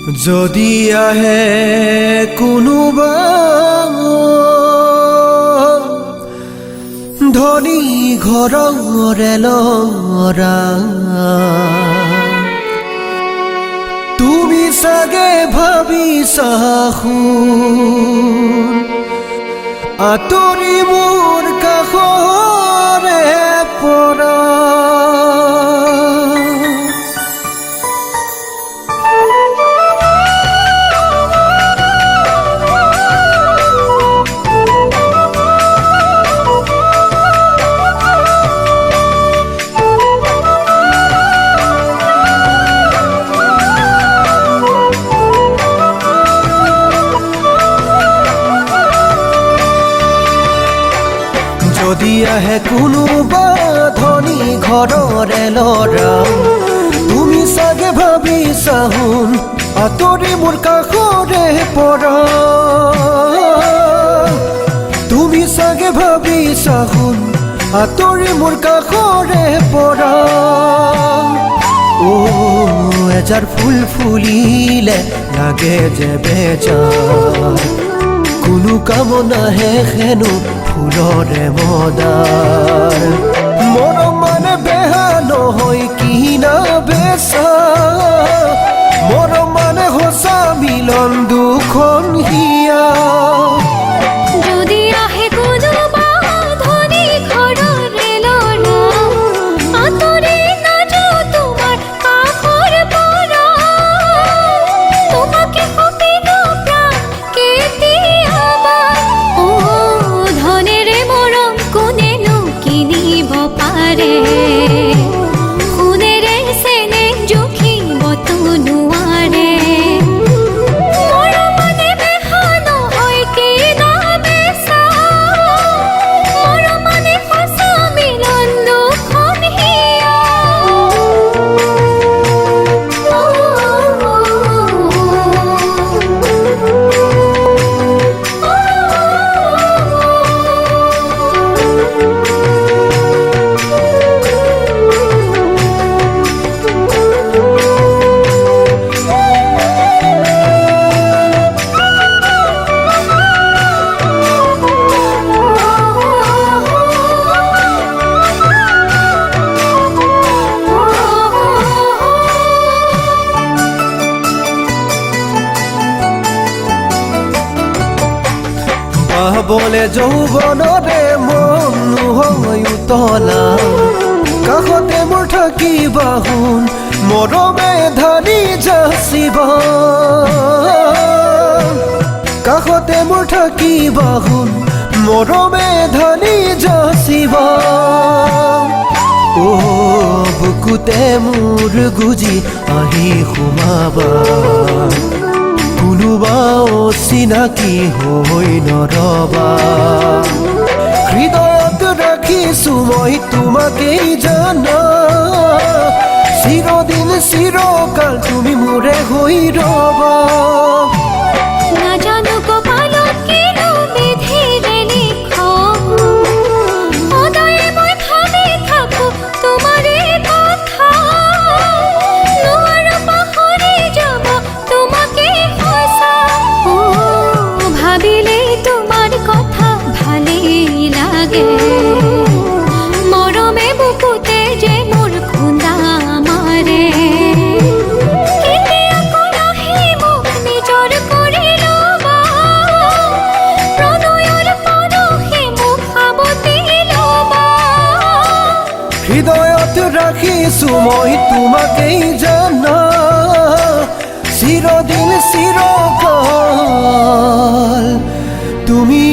যদি আহে কোনোবা ধনী ঘৰৰে ল'ৰা, তুমি চাগে ভাবিছা আঁতৰি মোৰ কাষৰে পৰা। যদি আহে কোনোবা ধনী ঘৰৰে ল'ৰা, তুমি চাগে ভাবিছা আঁতৰি মোৰ কাষৰে পৰা। তুমি চাগে ভাবিছা আঁতৰি মোৰ কাষৰে পৰা। এজাৰ ফুল ফুলিলে লাগে যে বেজাৰ, কোনো কাম নাহে হেনো ফুলৰে মদাৰ। মৰম মানে বেহা নহয় কিনা বেচা, মৰম মানে সঁচা মিলন দুখন হিয়া। যদি আহে কোনোবা ধনী ঘৰৰে ল'ৰা, আঁতৰি নাযাওঁ তোমাৰ কাষৰ পৰা। তোমাকে সপিব প্ৰাণ কেতিয়াবা, ধনেৰে মৰম কোনেনো কিনিব পাৰে। সোণেৰে চেনেহ জুখিবতো নোৱাৰে। মৰম মানে বেহা নহয় কিনা বেচা, মৰম মানে সঁচা মিলন দুখন হিয়া। পাবলে যৌৱনৰে মন নহয় উতলা, কাষতে মোৰ থাকিবা মৰমে ধানি যাচিবা। কাষতে মোৰ থাকিবা মৰমে ধানি যাচিবা। বুকুতে মোৰ গুজি আহি সোমাবা, কোনোবা অচিনাকি হৈ নৰবা। হৃদয়ত ৰাখিছো মই তোমাকেই জানা, চিৰদিন চিৰকাল তুমি মোৰে হৈ ৰবা। নাজানো কপালত কিনো বিধিৰে লিখা, সদায় মই ভাবি থাকো তোমাৰে কথা। নোৱাৰো পাহৰি যাব তোমাকে সঁচা, ভাবিলেই তোমাৰ কথা ভালেই লাগে। মৰমে বুকুতে যে মোৰ খুন্দা মাৰে, কেতিয়াকো নাহি মোক নিজৰ কৰি ল'বা। প্ৰণয়ৰ পৰশে মোক সাৱটি ল'বা। হৃদয়ত ৰাখিছো মই তোমাকেই জানা, চিৰদিন চিৰকাল তুমি